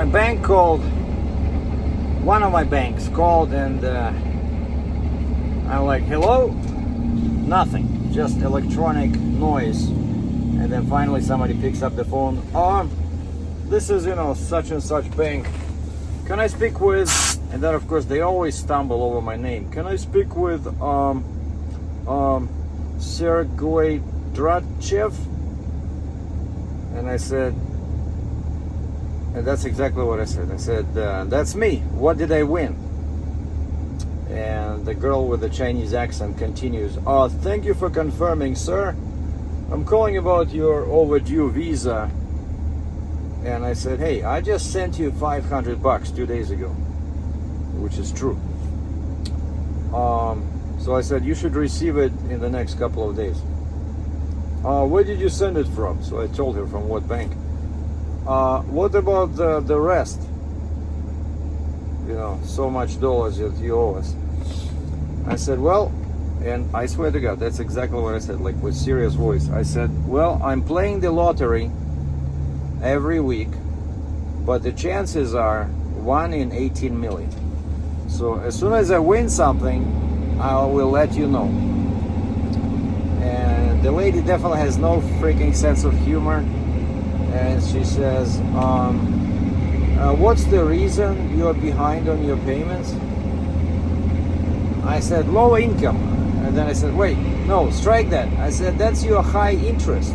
my bank called, one of my banks called, and I'm like, hello? Nothing, just electronic noise. And then finally somebody picks up the phone. This is, such and such bank. Can I speak with, and then of course they always stumble over my name. Can I speak with Sergei Drachev? And I said, and that's exactly what I said. I said, that's me. What did I win? And the girl with the Chinese accent continues, thank you for confirming, sir. I'm calling about your overdue visa. And I said, hey, I just sent you $500 2 days ago, which is true. So I said, you should receive it in the next couple of days. Where did you send it from? So I told her from what bank. What about the rest? So much dollars that you owe us. I said, well, and I swear to God, that's exactly what I said, like with serious voice. I said, well, I'm playing the lottery every week, but the chances are 1 in 18 million. So as soon as I win something, I will let you know. And the lady definitely has no freaking sense of humor. And she says, what's the reason you're behind on your payments? I said, low income. And then I said, wait, no, strike that. I said, that's your high interest.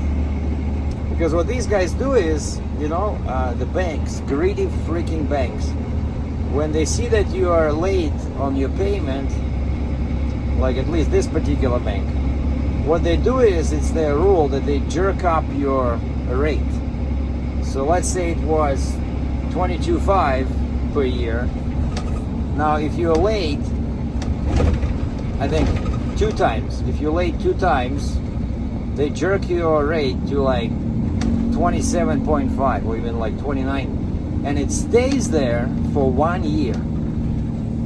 Because what these guys do is, the banks, greedy freaking banks, when they see that you are late on your payment, like at least this particular bank, what they do is, it's their rule that they jerk up your rate. So let's say it was $22,500 per year. Now if you're late, I think 2 times, if you're late 2 times, they jerk your rate to like 27.5 or even like 29, and it stays there for 1 year.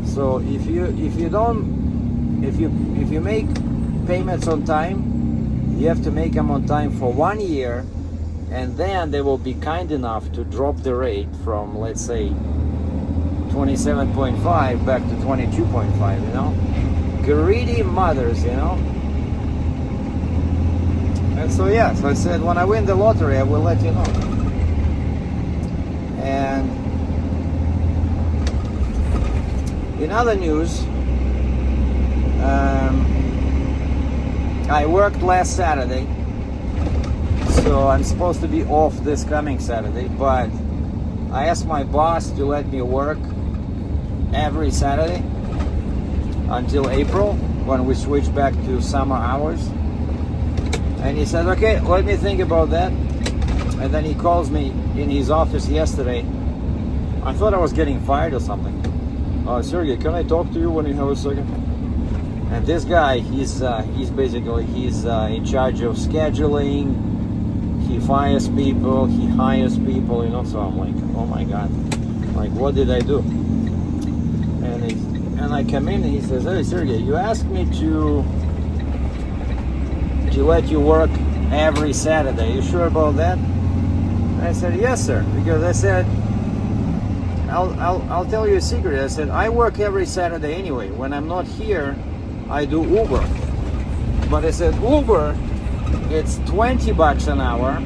So if you make payments on time, you have to make them on time for 1 year, and then they will be kind enough to drop the rate from, let's say, 27.5 back to 22.5, greedy mothers, And so so I said, when I win the lottery, I will let you know. And in other news, I worked last Saturday, so I'm supposed to be off this coming Saturday, but I asked my boss to let me work every Saturday until April, when we switch back to summer hours. And he said, okay, let me think about that. And then he calls me in his office yesterday. I thought I was getting fired or something. Sergey, can I talk to you when you have a second? And this guy, he's in charge of scheduling. He fires people, he hires people, So I'm like, oh my God, like what did I do? And I come in and he says, hey Sergey, you asked me to let you work every Saturday. You sure about that? And I said, yes, sir. Because I said, I'll tell you a secret. I said, I work every Saturday anyway. When I'm not here, I do Uber. But I said, Uber, it's $20 an hour,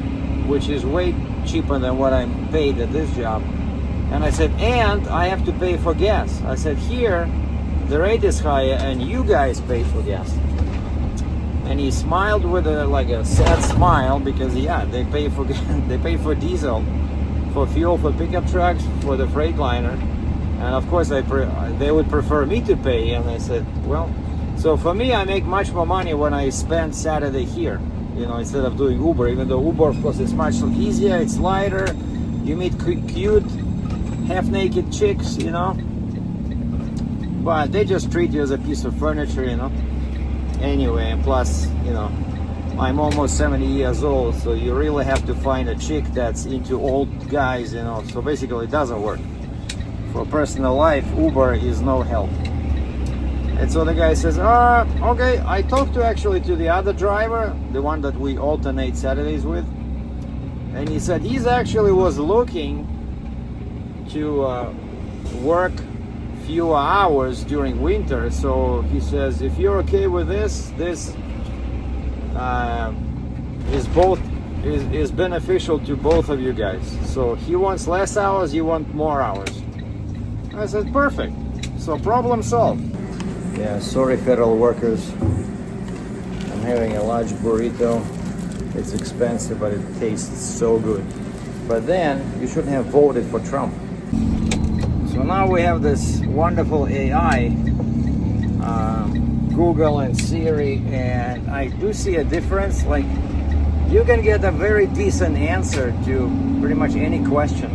which is way cheaper than what I'm paid at this job. And I said, and I have to pay for gas. I said, here, the rate is higher and you guys pay for gas. And he smiled with a sad smile because they pay for they pay for diesel, for fuel, for pickup trucks, for the Freightliner, and of course they would prefer me to pay. And I said, well, so for me, I make much more money when I spend Saturday here, instead of doing Uber. Even though Uber, of course, is much easier, it's lighter. You meet cute, half-naked chicks, but they just treat you as a piece of furniture, Anyway, and plus, I'm almost 70 years old, so you really have to find a chick that's into old guys, So basically, it doesn't work. For personal life, Uber is no help. And so the guy says, okay, I talked to the other driver, the one that we alternate Saturdays with. And he said he's actually was looking to work fewer hours during winter. So he says, if you're okay with this is beneficial to both of you guys. So he wants less hours, you want more hours. I said, perfect. So problem solved. Yeah, sorry federal workers. I'm having a large burrito. It's expensive, but it tastes so good. But then you shouldn't have voted for Trump. So now we have this wonderful AI, Google and Siri, and I do see a difference. Like, you can get a very decent answer to pretty much any question.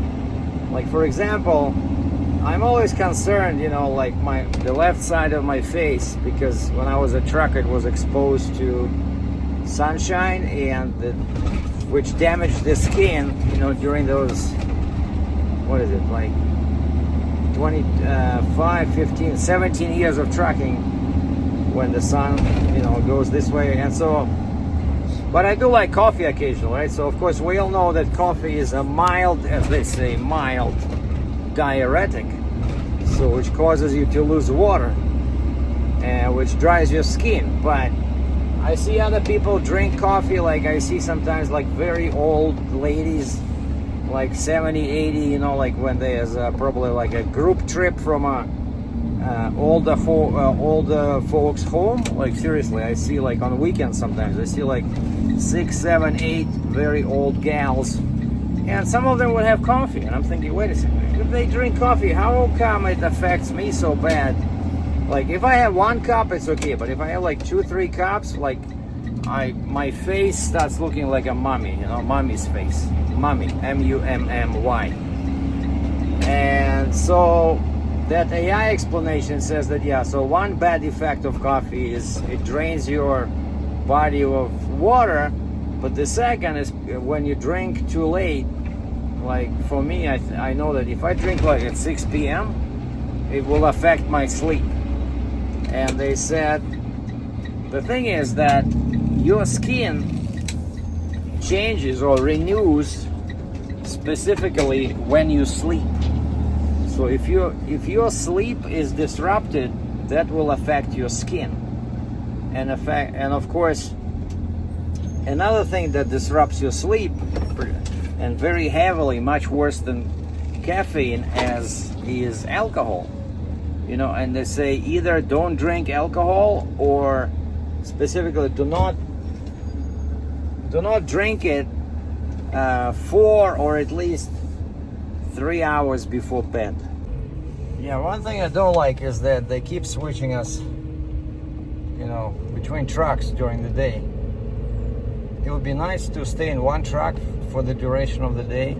Like, for example, I'm always concerned, like the left side of my face, because when I was a trucker, it was exposed to sunshine, and which damaged the skin, during those, what is it, like 25, 15, 17 years of trucking, when the sun, goes this way. And so, but I do like coffee occasionally, right? So of course we all know that coffee is a mild, as they say, mild diuretic, so which causes you to lose water, and which dries your skin. But I see other people drink coffee, like I see sometimes like very old ladies, like 70, 80, like when there's probably like a group trip from a older folks home. Like seriously, I see like on weekends sometimes, I see like 6, 7, 8 very old gals, and some of them would have coffee, and I'm thinking, wait a second, if they drink coffee, how come it affects me so bad? Like if I have 1 cup, it's okay, but if I have like 2, 3 cups, like my face starts looking like a mummy, mummy's face, mummy, M-U-M-M-Y. And so that AI explanation says that, yeah, so one bad effect of coffee is it drains your body of water, but the second is when you drink too late. Like for me, I know that if I drink like at 6 p.m., it will affect my sleep. And they said the thing is that your skin changes or renews specifically when you sleep. So if your sleep is disrupted, that will affect your skin. And of course, another thing that disrupts your sleep, and very heavily, much worse than caffeine, is alcohol. And they say either don't drink alcohol, or specifically do not drink it 4 or at least 3 hours before bed. Yeah, one thing I don't like is that they keep switching us, between trucks during the day. It would be nice to stay in one truck for the duration of the day,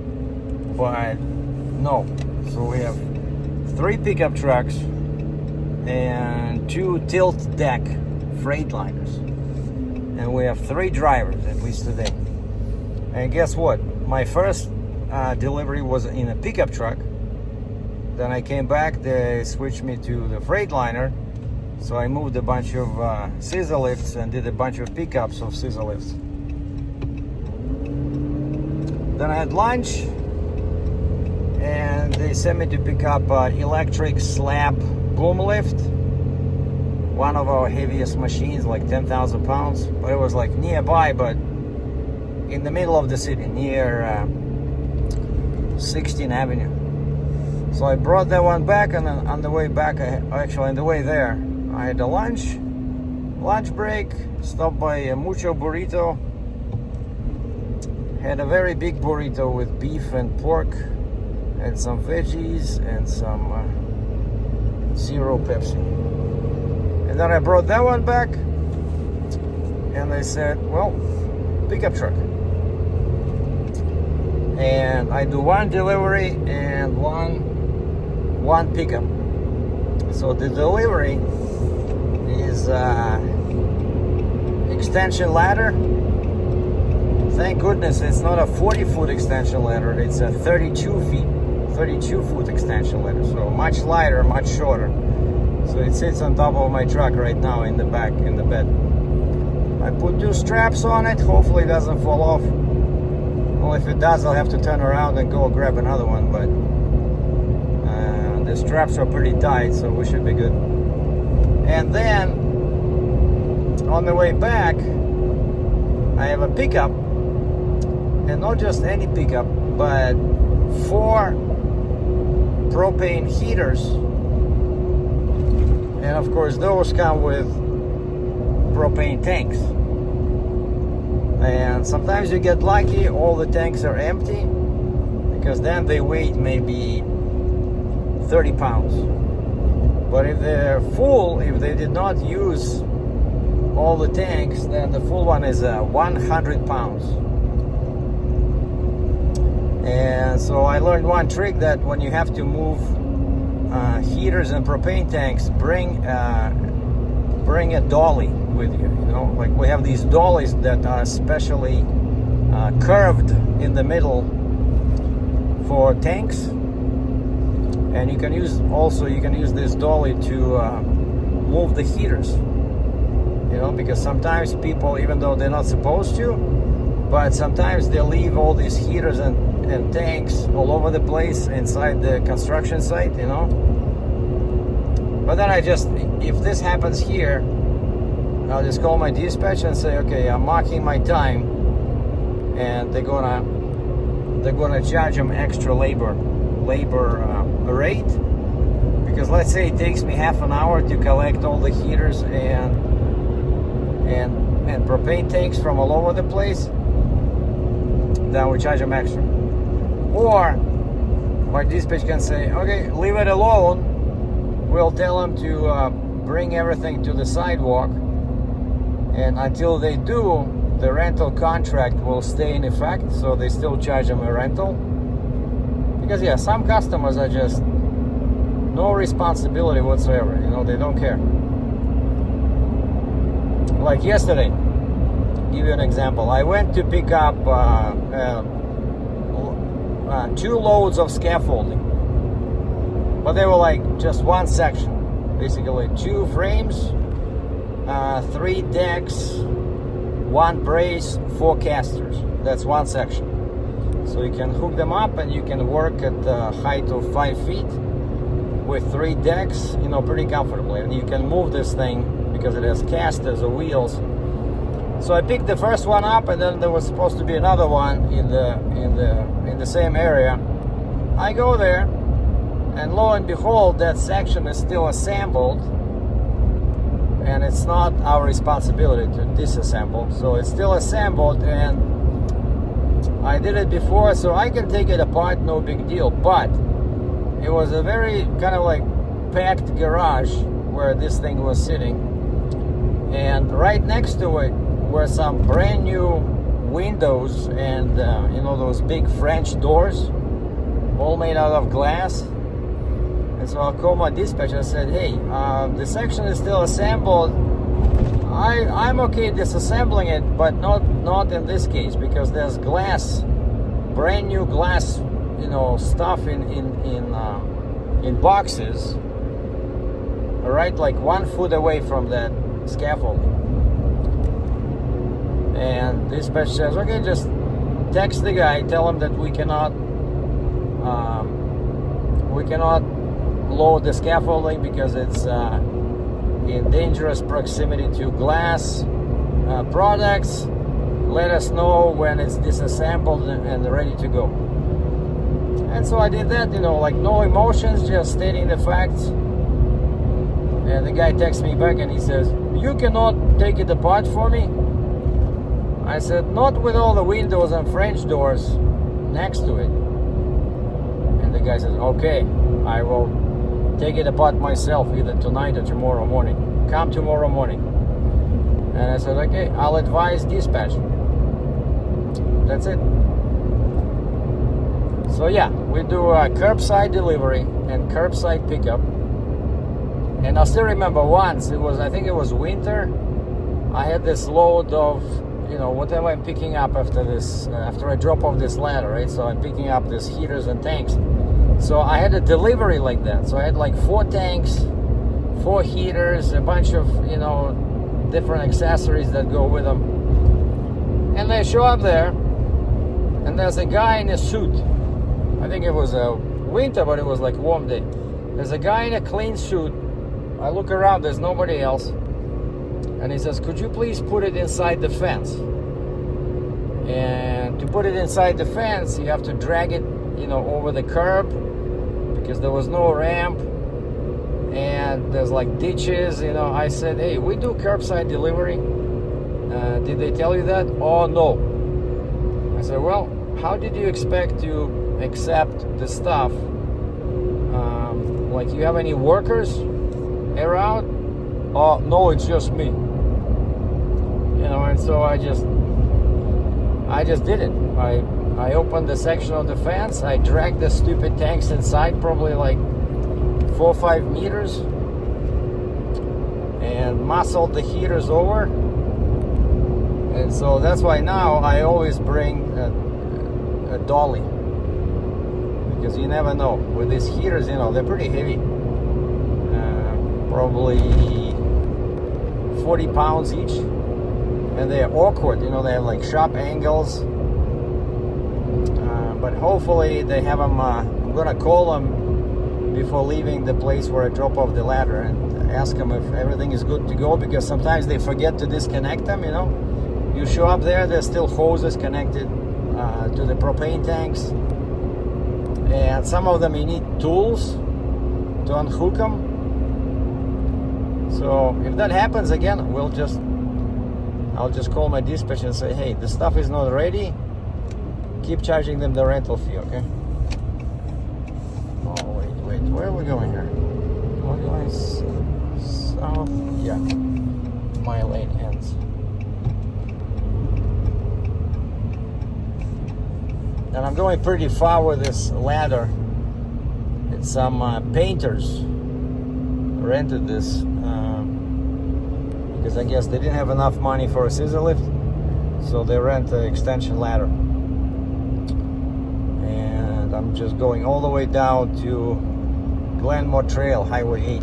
but no. So we have 3 pickup trucks and 2 tilt deck Freightliners, and we have 3 drivers at least today. And guess what? My first delivery was in a pickup truck. Then I came back, they switched me to the Freightliner, so I moved a bunch of scissor lifts and did a bunch of pickups of scissor lifts. Then I had lunch, and they sent me to pick up electric slab boom lift, one of our heaviest machines, like 10,000 pounds, but it was like nearby, but in the middle of the city, near 16th Avenue. So I brought that one back, and on the way back, on the way there, I had a lunch break, stopped by a Mucho Burrito, had a very big burrito with beef and pork, and some veggies, and some zero Pepsi. And then I brought that one back, and they said, well, pickup truck. And I do 1 delivery and one pickup. So the delivery is extension ladder. Thank goodness it's not a 40-foot extension ladder, it's a 32-foot extension ladder. So much lighter, much shorter. So it sits on top of my truck right now in the back, in the bed. I put 2 straps on it, hopefully it doesn't fall off. Well, if it does, I'll have to turn around and go grab another one, but and the straps are pretty tight, so we should be good. And then on the way back, I have a pickup, and not just any pickup, but 4 propane heaters, and of course those come with propane tanks. And sometimes you get lucky, all the tanks are empty, because then they weigh maybe 30 pounds. But if they're full, if they did not use all the tanks, then the full one is 100 pounds. And so I learned one trick, that when you have to move heaters and propane tanks, bring a dolly with you. You know, like we have these dollies that are specially curved in the middle for tanks, and you can use this dolly to move the heaters. You know, because sometimes people, even though they're not supposed to, but sometimes they leave all these heaters and tanks all over the place inside the construction site, you know. But then if this happens here, I'll just call my dispatch and say, okay, I'm marking my time, and they're gonna charge them extra labor rate, because let's say it takes me half an hour to collect all the heaters and propane tanks from all over the place, then we charge them extra. Or my dispatch can say, okay, leave it alone. We'll tell them to bring everything to the sidewalk, and until they do, the rental contract will stay in effect, so they still charge them a rental. Because yeah, some customers are just no responsibility whatsoever, you know, they don't care. Like yesterday, give you an example. I went to pick up 2 loads of scaffolding, but they were like just one section, basically 2 frames, 3 decks, 1 brace, 4 casters. That's one section. So you can hook them up and you can work at the height of 5 feet with 3 decks, you know, pretty comfortably. And you can move this thing because it has casters or wheels. So I picked the first one up, and then there was supposed to be another one in the same area. I go there, and lo and behold, that section is still assembled, and it's not our responsibility to disassemble. So it's still assembled, and I did it before, so I can take it apart, no big deal. But it was a very kind of like packed garage where this thing was sitting, and right next to it were some brand new windows and you know, those big French doors, all made out of glass. And so I called my dispatcher and said, hey, the section is still assembled. I'm okay disassembling it, but not in this case, because there's glass, brand new glass, you know, stuff in boxes, all right, like 1 foot away from that scaffolding. And dispatch says, okay, just text the guy, tell him that we cannot load the scaffolding because it's in dangerous proximity to glass products. Let us know when it's disassembled and ready to go. And so I did that, you know, like no emotions, just stating the facts. And the guy texts me back and he says, you cannot take it apart for me? I said, not with all the windows and French doors next to it. And the guy says, okay, I will take it apart myself either tonight or tomorrow morning. Come tomorrow morning. And I said, okay, I'll advise dispatch. That's it. So yeah, we do a curbside delivery and curbside pickup. And I still remember once, I think it was winter, I had this load of, you know, whatever I'm picking up after I drop off this ladder, right? So I'm picking up these heaters and tanks. So I had a delivery like that. So I had like 4 tanks, 4 heaters, a bunch of, you know, different accessories that go with them. And I show up there, and there's a guy in a suit. I think it was a winter, but it was like a warm day. There's a guy in a clean suit. I look around, there's nobody else. And he says, could you please put it inside the fence? And to put it inside the fence, you have to drag it, over the curb, because there was no ramp. And there's like ditches, I said, hey, we do curbside delivery. Did they tell you that? Oh, no. I said, well, how did you expect to accept the stuff? Like, you have any workers around? Oh, no, it's just me. And so I just did it. I opened the section of the fence. I dragged the stupid tanks inside, probably like 4 or 5 meters, and muscled the heaters over. And so that's why now I always bring a dolly, because you never know with these heaters. They're pretty heavy, probably 40 pounds each, and they're awkward. They have like sharp angles. But hopefully they have them. I'm gonna call them before leaving the place where I drop off the ladder and ask them if everything is good to go, because sometimes they forget to disconnect them. You show up there, there's still hoses connected to the propane tanks, and some of them you need tools to unhook them. So if that happens again, I'll just call my dispatch and say, hey, the stuff is not ready. Keep charging them the rental fee, okay? Oh, wait, where are we going here? We're going south. Yeah, my lane ends. And I'm going pretty far with this ladder. It's some painters rented this because I guess they didn't have enough money for a scissor lift, so they rent an extension ladder. And I'm just going all the way down to Glenmore Trail, Highway 8.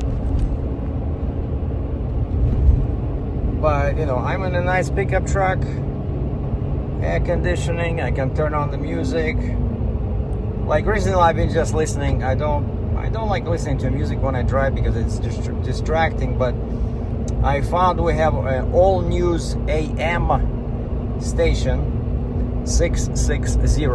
But I'm in a nice pickup truck, air conditioning, I can turn on the music. Like recently I've been just listening. I don't like listening to music when I drive because it's distracting, but I found we have an all news AM station, 660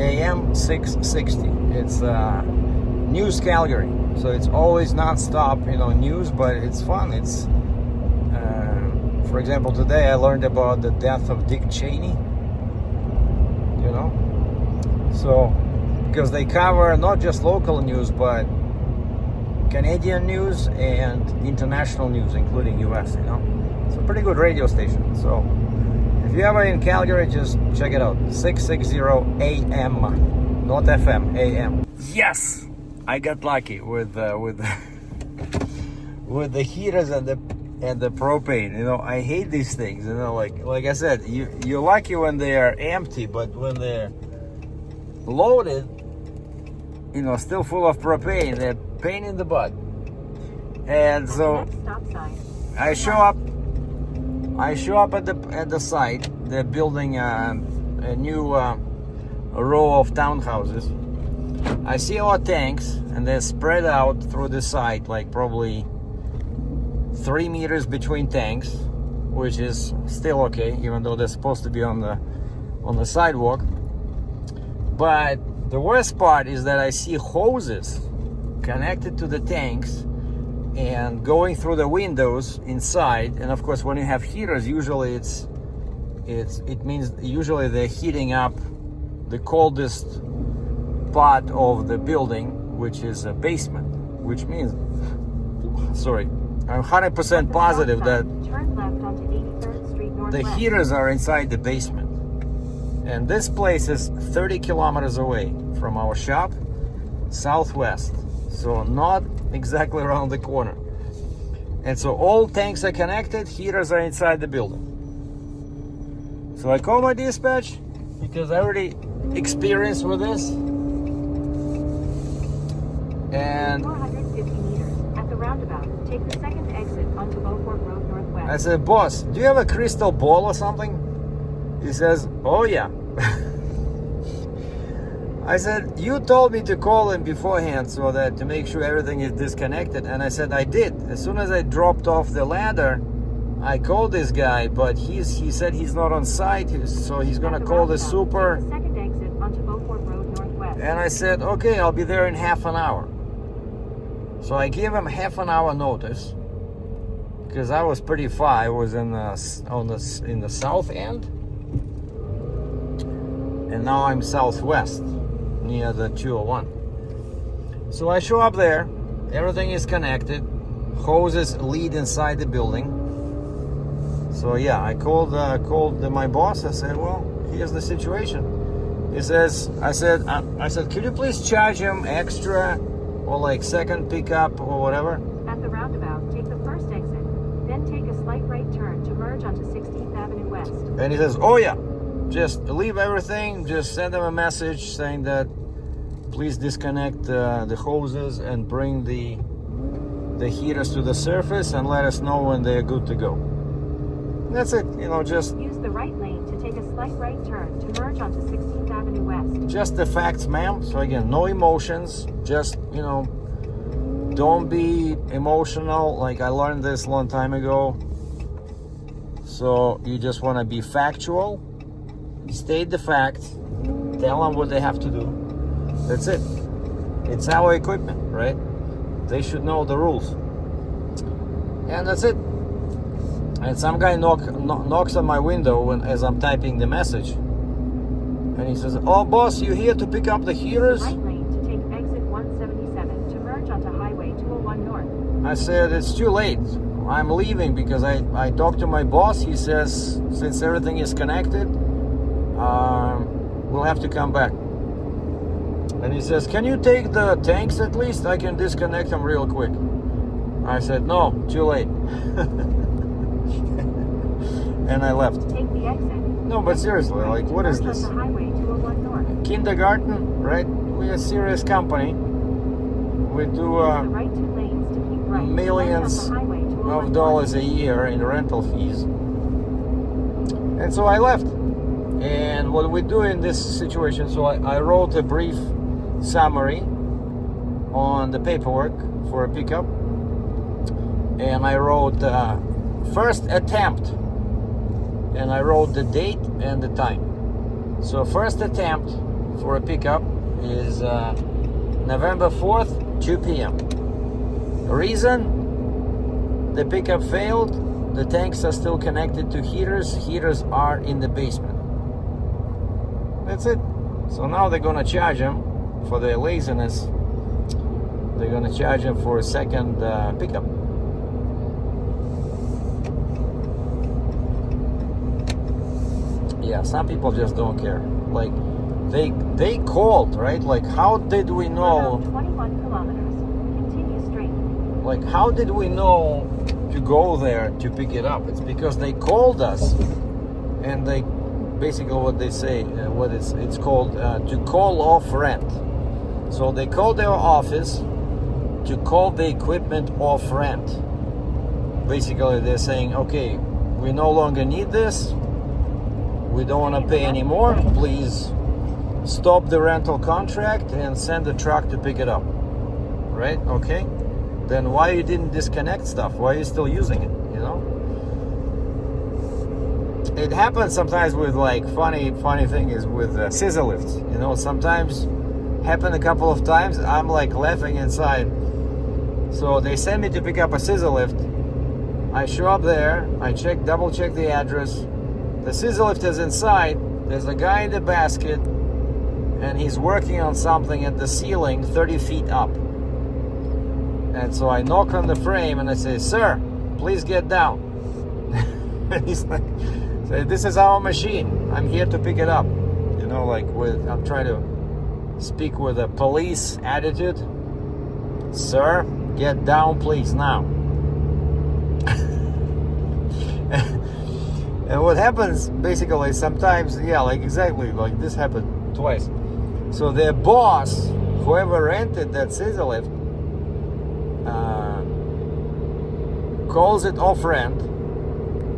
AM 660. It's News Calgary, so it's always non-stop news, but it's fun. It's for example, today I learned about the death of Dick Cheney. So because they cover not just local news, but Canadian news and international news, including US. It's a pretty good radio station. So if you're ever in Calgary, just check it out. 660 AM, not FM, AM. Yes, I got lucky with with the heaters and the propane. I hate these things. Like I said, you're lucky when they are empty, but when they're loaded, still full of propane, they're pain in the butt. And so I show up at the site. They're building a new row of townhouses. I see our tanks, and they're spread out through the site, like probably 3 meters between tanks, which is still okay, even though they're supposed to be on the sidewalk. But the worst part is that I see hoses connected to the tanks and going through the windows inside. And of course, when you have heaters, usually it means usually they're heating up the coldest part of the building, which is a basement, which means, I'm 100% positive that the heaters are inside the basement. And this place is 30 kilometers away from our shop, southwest. So not exactly around the corner. And so all tanks are connected, heaters are inside the building. So I call my dispatch because I already experienced with this. And 450 meters at the roundabout, take the second exit onto Beaufort Road Northwest. I said, boss, do you have a crystal ball or something? He says, oh yeah. I said, you told me to call him beforehand so that to make sure everything is disconnected. And I said, I did. As soon as I dropped off the ladder, I called this guy, but he said he's not on site, so he's gonna call the super. Take the second exit onto Beaufort Road Northwest. And I said, okay, I'll be there in half an hour. So I gave him half an hour notice because I was pretty far. I was in the south end, and now I'm southwest near the 201. So I show up there. Everything is connected. Hoses lead inside the building. So yeah, I called my boss. I said, well, here's the situation. He says, I said, could you please charge him extra or like second pickup or whatever? At the roundabout, take the first exit, then take a slight right turn to merge onto 16th Avenue West. And he says, oh yeah, just leave everything, just send them a message saying that please disconnect the hoses and bring the heaters to the surface and let us know when they're good to go. That's it, just use the right lane to take a slight right turn to merge onto 16th Avenue West. Just the facts, ma'am. So again, no emotions, just, don't be emotional. Like I learned this a long time ago. So you just want to be factual, state the facts, tell them what they have to do. That's it. It's our equipment, right? They should know the rules. And that's it. And some guy knocks on my window as I'm typing the message. And he says, oh, boss, you here to pick up the heaters? Right lane to take exit 177 to merge onto Highway 201 North. I said, it's too late. I'm leaving because I talked to my boss. He says, since everything is connected, we'll have to come back. And he says, can you take the tanks at least? I can disconnect them real quick. I said, no, too late. And I left. Take the exit. No, but seriously, like, what is this? Highway 201 North. Kindergarten, right? We're a serious company. We do The right two lanes to keep right. millions Highway 201 of dollars a year in rental fees. And so I left. And what we do in this situation, so I wrote a brief summary on the paperwork for a pickup. And I wrote first attempt. And I wrote the date and the time. So first attempt for a pickup is November 4th, 2 p.m. Reason? The pickup failed. The tanks are still connected to heaters. Heaters are in the basement. That's it. So now they're gonna charge him for their laziness. They're gonna charge him for a second pickup. Yeah, some people just don't care. Like they called, right? Like how did we know? 21 kilometers. Continue straight. Like how did we know to go there to pick it up? It's because they called us, and they basically what they say, what it's called to call off rent. So they called their office to call the equipment off rent. Basically, they're saying, okay, we no longer need this. We don't want to pay anymore. Please stop the rental contract and send the truck to pick it up. Right? Okay. Then why you didn't disconnect stuff? Why are you still using it? It happens sometimes with like funny thing is with scissor lifts. Sometimes happened a couple of times. I'm like laughing inside. So they send me to pick up a scissor lift. I show up there. I double check the address. The scissor lift is inside. There's a guy in the basket, and he's working on something at the ceiling 30 feet up. And so I knock on the frame and I say, sir, please get down. And he's like, this is our machine. I'm here to pick it up. I'm trying to speak with a police attitude. Sir, get down, please, now. And what happens basically sometimes, exactly like this happened twice. So their boss, whoever rented that scissor lift, calls it off rent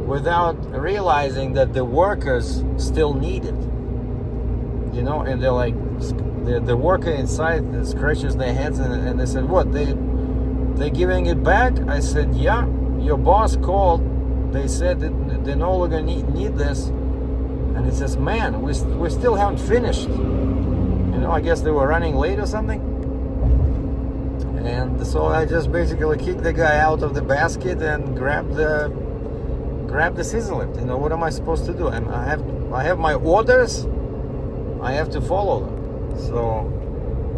without realizing that the workers still need it. you know, and they're like, the worker inside scratches their heads, and they said, what, they giving it back? I said, yeah, your boss called, they said that they no longer need this. And he says, man, we still haven't finished. You know, I guess they were running late or something. And so I just basically kicked the guy out of the basket and grabbed the scissor lift. You know, what am I supposed to do? I have my orders. I have to follow them. So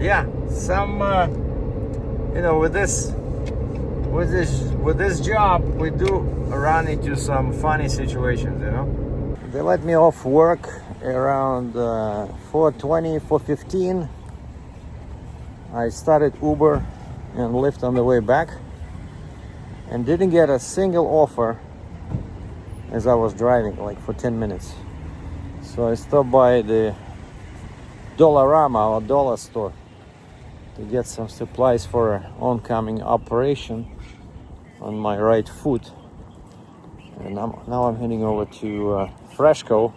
yeah, some you know, with this job, we do run into some funny situations, you know. They let me off work around 4:20, 4:15. I started Uber and Lyft on the way back, and didn't get a single offer as I was driving, like for 10 minutes. So I stopped by the Dollarama or dollar store to get some supplies for an oncoming operation on my right foot. And now I'm heading over to Freshco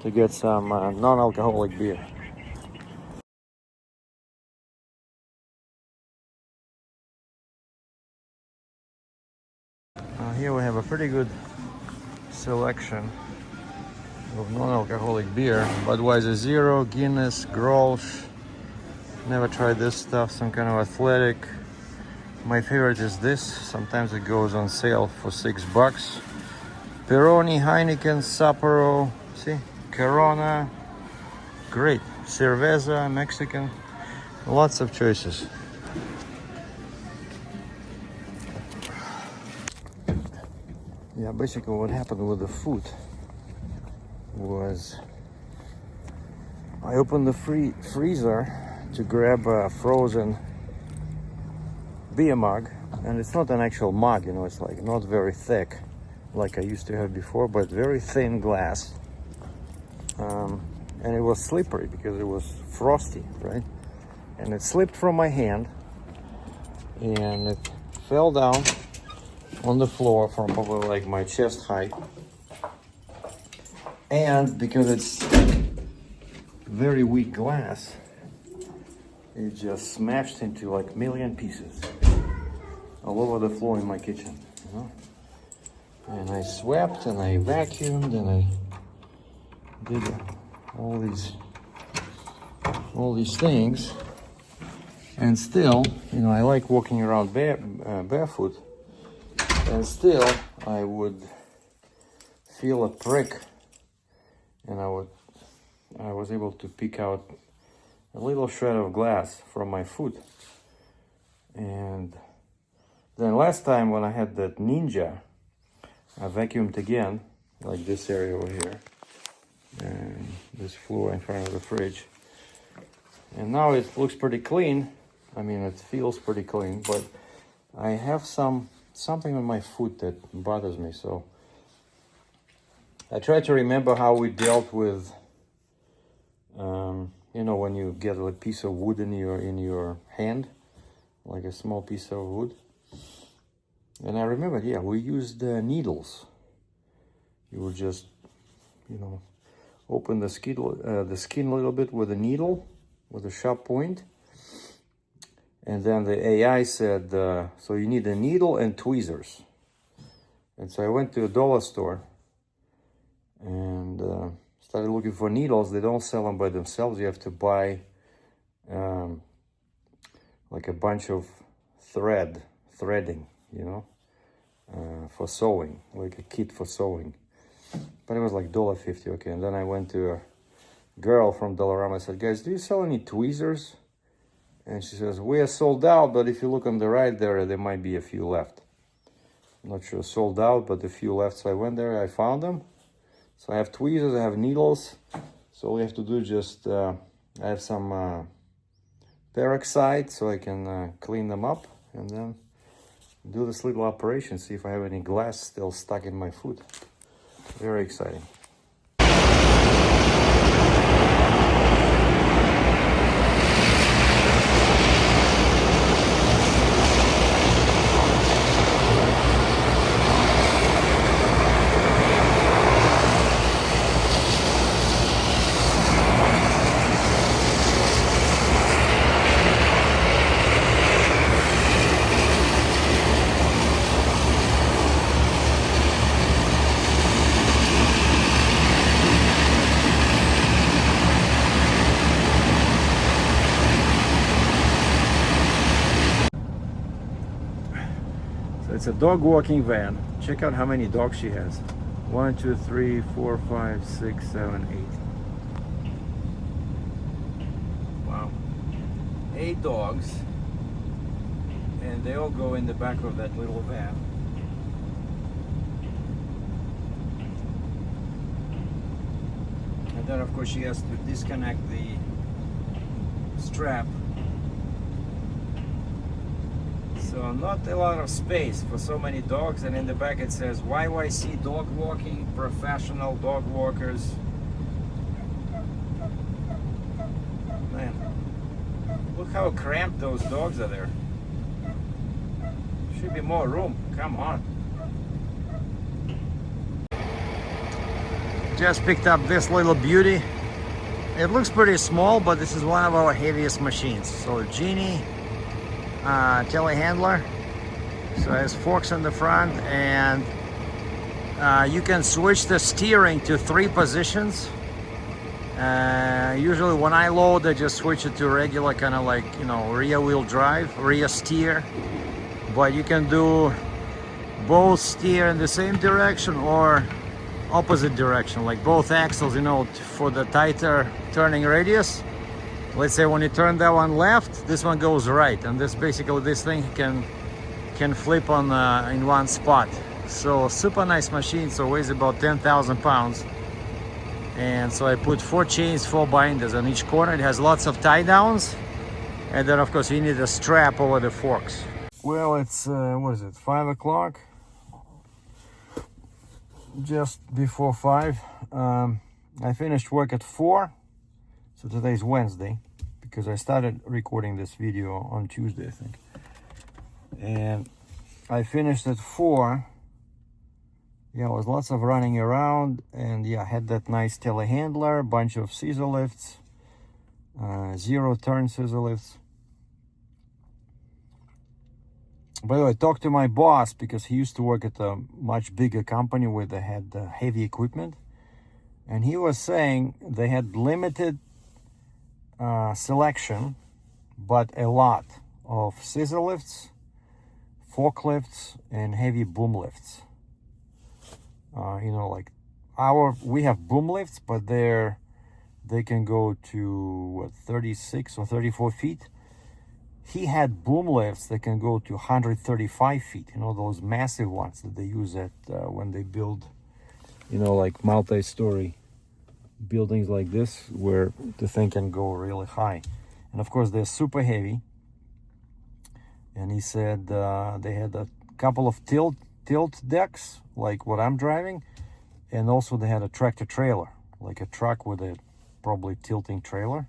to get some non-alcoholic beer. Here we have a pretty good selection of non-alcoholic beer. Budweiser Zero, Guinness, Grolsch. Never tried this stuff, some kind of athletic. My favorite is this. Sometimes it goes on sale for $6. Peroni, Heineken, Sapporo, see, Corona. Great. Cerveza, Mexican. Lots of choices. Yeah, basically what happened with the food was I opened the freezer to grab a frozen beer mug, and it's not an actual mug, you know, it's like not very thick like I used to have before, but very thin glass, and it was slippery because it was frosty, right? And it slipped from my hand and it fell down on the floor from probably like my chest height, and because it's very weak glass, it just smashed into like a million pieces all over the floor in my kitchen, you know? And I swept and I vacuumed and I did all these things, and still, you know, I like walking around barefoot, and still I would feel a prick, and I was able to pick out a little shred of glass from my foot. And then last time when I had that Ninja, I vacuumed again, like this area over here, and this floor in front of the fridge. And now it looks pretty clean. I mean, it feels pretty clean, but I have something on my foot that bothers me. So I try to remember how we dealt with, you know, when you get a piece of wood in your hand, like a small piece of wood. And I remember, yeah, we used needles. You would just, you know, open the skin a little bit with a needle, with a sharp point. And then the AI said, so you need a needle and tweezers. And so I went to a dollar store and started looking for needles. They don't sell them by themselves. You have to buy like a bunch of threading, you know, for sewing, like a kit for sewing. But it was like $1.50, okay. And then I went to a girl from Dollarama. I said, guys, do you sell any tweezers? And she says, we are sold out, but if you look on the right there might be a few left. I'm not sure, sold out, but a few left. So I went there, I found them. So I have tweezers, I have needles. So all we have to do is just, I have some peroxide so I can clean them up and then do this little operation, see if I have any glass still stuck in my foot. Very exciting. It's a dog walking van. Check out how many dogs she has. 1, 2, 3, 4, 5, 6, 7, 8. Wow. 8 dogs. And they all go in the back of that little van. And then of course she has to disconnect the strap. So not a lot of space for so many dogs, and in the back it says YYC dog walking, professional dog walkers. Man, look how cramped those dogs are there. Should be more room, come on. Just picked up this little beauty. It looks pretty small, but this is one of our heaviest machines. So Genie telehandler, so it has forks in the front, and you can switch the steering to 3 positions. Usually when I load, I just switch it to regular, kind of like, you know, rear wheel drive, rear steer, but you can do both steer in the same direction or opposite direction, like both axles, you know, for the tighter turning radius. Let's say when you turn that one left, this one goes right, and this basically, this thing can flip on in one spot. So super nice machine. So weighs about 10,000 pounds, and so I put 4 chains, 4 binders on each corner. It has lots of tie downs, and then of course you need a strap over the forks. Well, it's what is it, 5 o'clock, just before 5. I finished work at 4. So today's Wednesday, because I started recording this video on Tuesday, I think. And I finished at 4. Yeah, it was lots of running around, and yeah, I had that nice telehandler, bunch of scissor lifts, 0 turn scissor lifts. By the way, I talked to my boss, because he used to work at a much bigger company where they had heavy equipment. And he was saying they had limited selection, but a lot of scissor lifts, forklifts, and heavy boom lifts. You know, like we have boom lifts, but they can go to what, 36 or 34 feet. He had boom lifts that can go to 135 feet. You know, those massive ones that they use at when they build, you know, like multi-story buildings like this, where the thing can go really high. And of course they're super heavy. And he said they had a couple of tilt decks like what I'm driving, and also they had a tractor trailer, like a truck with a probably tilting trailer.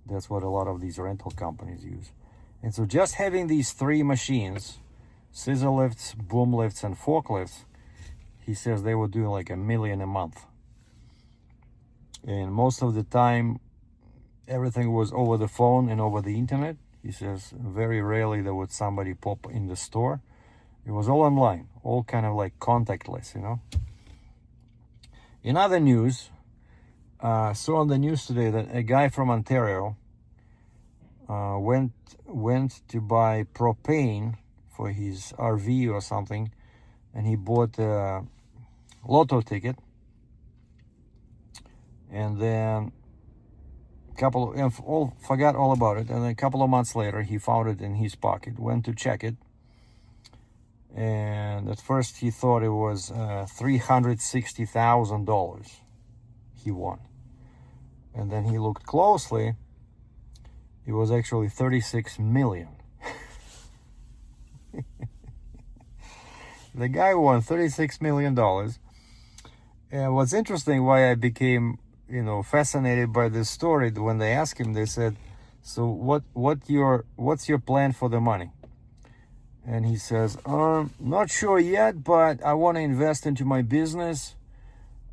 That's what a lot of these rental companies use. And so just having these 3 machines, scissor lifts, boom lifts, and forklifts, he says they were doing like $1 million a month. And most of the time, everything was over the phone and over the internet. He says very rarely there would somebody pop in the store. It was all online, all kind of like contactless, you know. In other news, saw on the news today that a guy from Ontario went to buy propane for his RV or something, and he bought a lotto ticket. And then forgot all about it. And then a couple of months later, he found it in his pocket, went to check it. And at first he thought it was $360,000 he won. And then he looked closely. It was actually 36 million. The guy won $36 million. And what's interesting, why I became, you know, fascinated by this story, when they asked him, they said, so what's your plan for the money? And he says, not sure yet, but I want to invest into my business.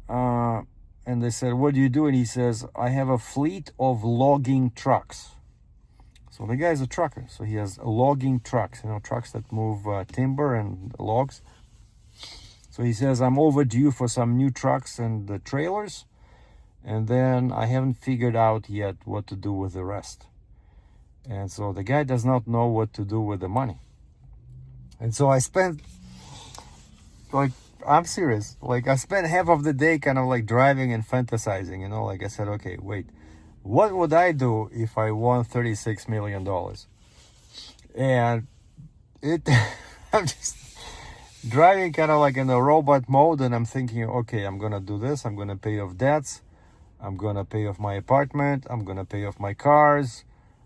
And they said, what do you do? And he says, I have a fleet of logging trucks. So the guy's a trucker, so he has logging trucks, you know, trucks that move timber and logs. So he says, I'm overdue for some new trucks and the trailers. And then I haven't figured out yet what to do with the rest. And so the guy does not know what to do with the money. And so I spent, like, I'm serious. Like, I spent half of the day kind of like driving and fantasizing, you know, like I said, okay, wait, what would I do if I won $36 million? And it, I'm just driving kind of like in a robot mode, and I'm thinking, okay, I'm gonna do this, I'm gonna pay off debts, I'm gonna pay off my apartment, I'm gonna pay off my cars.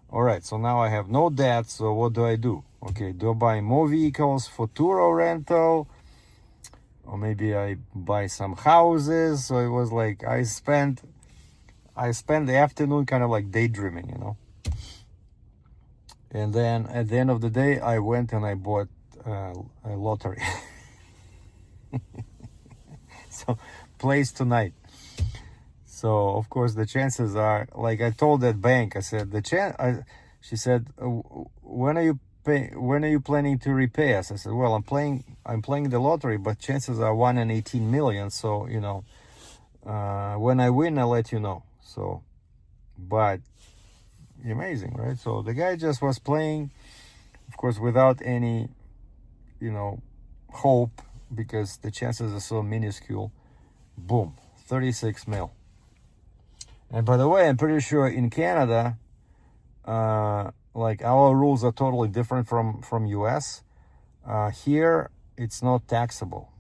All right, so now I have no debt, so what do I do? Okay, do I buy more vehicles for tour or rental? Or maybe I buy some houses. So it was like I spent the afternoon kind of like daydreaming, you know. And then at the end of the day, I went and I bought a lottery. So plays tonight. So of course the chances are, like I told that bank, I said she said, when are you planning to repay us? I said, well, I'm playing the lottery, but chances are 1 in 18 million. So, you know, when I win, I'll let you know. So, but amazing, right? So the guy just was playing, of course, without any, you know, hope, because the chances are so minuscule. Boom, 36 mil. And by the way, I'm pretty sure in Canada, like our rules are totally different from US. Here, it's not taxable.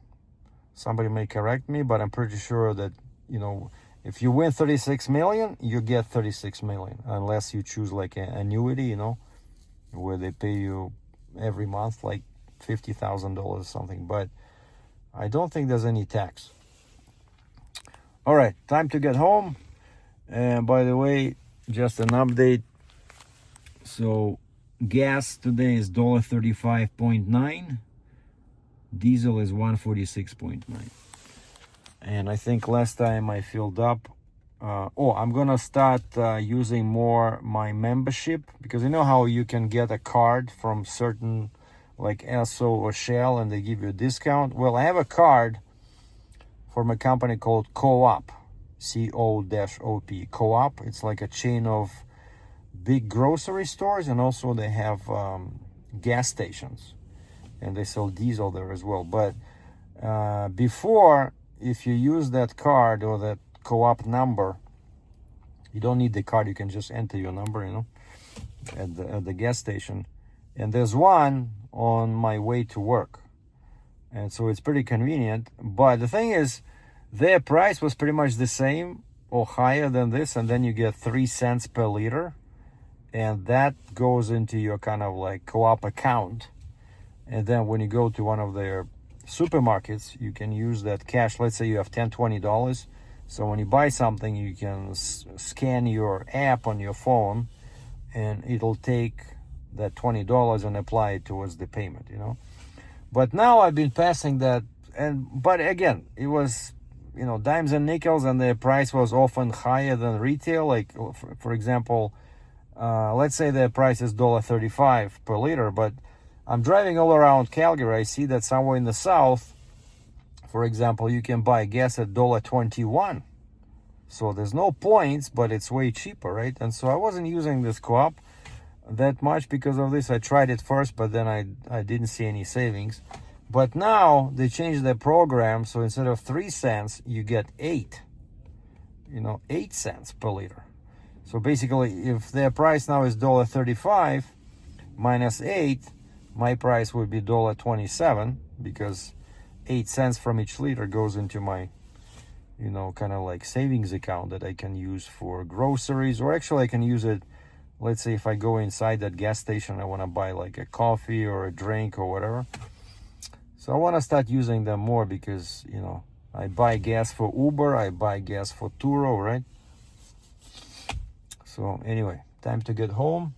Somebody may correct me, but I'm pretty sure that, you know, if you win 36 million, you get 36 million, unless you choose like an annuity, you know, where they pay you every month like $50,000 or something. But I don't think there's any tax. All right, time to get home. And by the way, just an update. So gas today is $1.35.9. Diesel is 146.9. And I think last time I filled up. I'm gonna start using more my membership, because you know how you can get a card from certain like Esso or Shell and they give you a discount. Well, I have a card from a company called Co-op, C-O-O-P, Co-op. It's like a chain of big grocery stores, and also they have gas stations, and they sell diesel there as well. But before, if you use that card or that Co-op number, you don't need the card, you can just enter your number, you know, at the gas station. And there's one on my way to work, and so it's pretty convenient. But the thing is, their price was pretty much the same or higher than this, and then you get 3 cents per liter, and that goes into your kind of like Co-op account. And then when you go to one of their supermarkets, you can use that cash. Let's say you have $10-20. So when you buy something, you can scan your app on your phone, and it'll take that $20 and apply it towards the payment, you know. But now I've been passing that, but again, it was, you know, dimes and nickels, and the price was often higher than retail. Like for example, let's say the price is $1.35 per liter, but I'm driving all around Calgary. I see that somewhere in the south, for example, you can buy gas at $1.21. So there's no points, but it's way cheaper, right? And so I wasn't using this Co-op that much because of this. I tried it first, but then I didn't see any savings. But now they changed their program, so instead of 3 cents, you get 8. You know, 8 cents per liter. So basically, if their price now is $1.35 minus 8, my price would be $1.27, because 8 cents from each liter goes into my, you know, kind of like savings account that I can use for groceries, or actually I can use it. Let's say if I go inside that gas station, I want to buy like a coffee or a drink or whatever. So I want to start using them more, because, you know, I buy gas for Uber, I buy gas for Turo, right? So anyway, time to get home.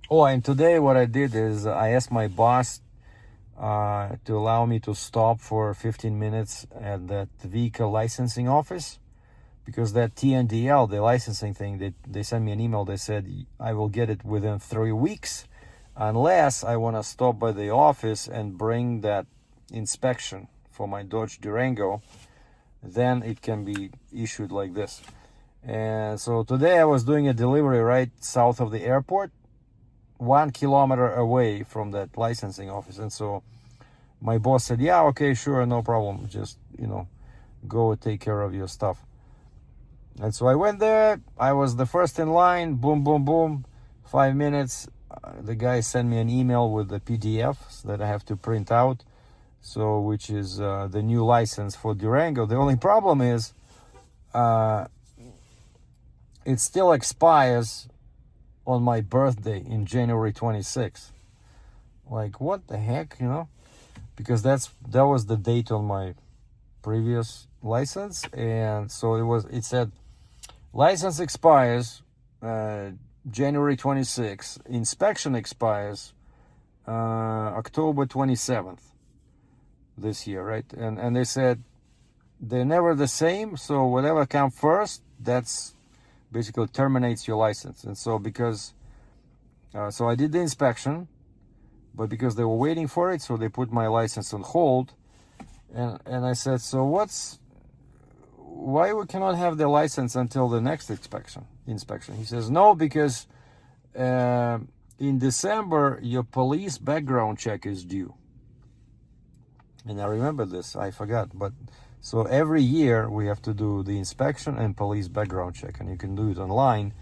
Oh, and today what I did is I asked my boss to allow me to stop for 15 minutes at that vehicle licensing office, because that TNDL, the licensing thing, they sent me an email. They said I will get it within 3 weeks, unless I want to stop by the office and bring that inspection for my Dodge Durango. Then it can be issued like this. And so today I was doing a delivery right south of the airport. 1 kilometer away from that licensing office. And so my boss said, yeah, okay, sure, no problem. Just, go take care of your stuff. And so I went there. I was the first in line. Boom, boom, boom. 5 minutes. The guy sent me an email with the PDF that I have to print out. So, which is the new license for Durango. The only problem is it still expires on my birthday in January 26th. Like, what the heck, Because that was the date on my previous license. And so it said license expires January 26th. Inspection expires October 27th this year, right? And they said they're never the same, so whatever comes first, that's basically terminates your license. And so so I did the inspection, but because they were waiting for it, so they put my license on hold. And I said, so why we cannot have the license until the next inspection? He says, no, because in December your police background check is due. And I remember this, I forgot, but so every year we have to do the inspection and police background check, and you can do it online.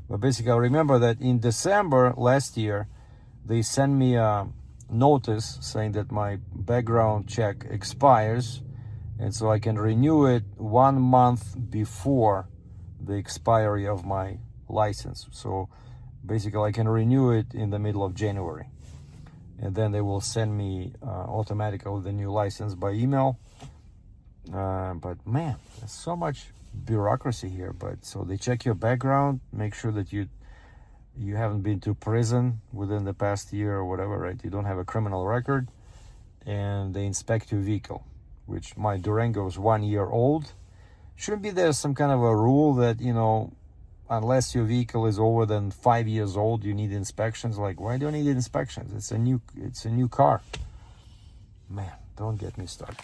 But basically I remember that in December last year they sent me a notice saying that my background check expires, and so I can renew it 1 month before the expiry of my license. So basically I can renew it in the middle of January, and then they will send me automatically the new license by email. But man, there's so much bureaucracy here. But so they check your background, make sure that you haven't been to prison within the past year or whatever, right? You don't have a criminal record, and they inspect your vehicle, which my Durango is 1 year old. Shouldn't be there some kind of a rule that, unless your vehicle is older than 5 years old, you need inspections? Like, why do you need inspections? It's a new car. Man, don't get me started.